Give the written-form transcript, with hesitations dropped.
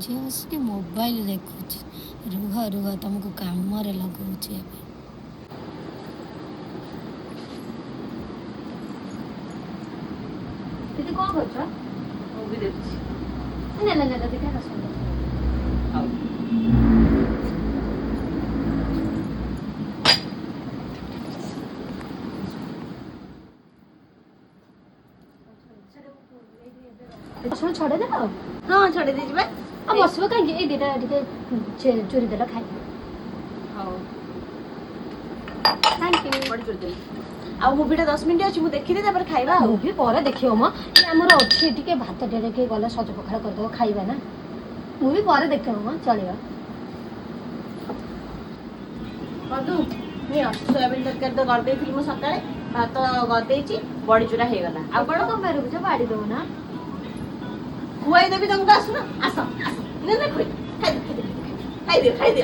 झी बस मोबाइल देखुच रुह रुह तुमको काम लगाऊे दीदी कौन कर मूवी देखुची ना ना ना देखा का सुन सुन छड़े दे हाँ छड़े दे जिबा अब बसबो कहीं ए देटा टिके चोरी देला खाई हां थैंक यू बड़ी चोरी दे आ मूवीटा 10 मिनिट अछि मु देखि दे तापर खाइबा आ मुभी पर देखियो म ये हमर अछि टिके भात डेरे के गला सज पखाड़ कर दो खाइबा ना मुभी पर देखियो म चलेबा कदू नियो सोयाबीन तरकारी तो कर देइथिल मु सकाळे भात कर देइची बड़ी चूरा हे गला आ बड़ तो मेरे बुझे बाड़ी दो ना खुआई देबी तुमको आसु ना आसो आसो ने ने खुई खाइ दे खाइ दे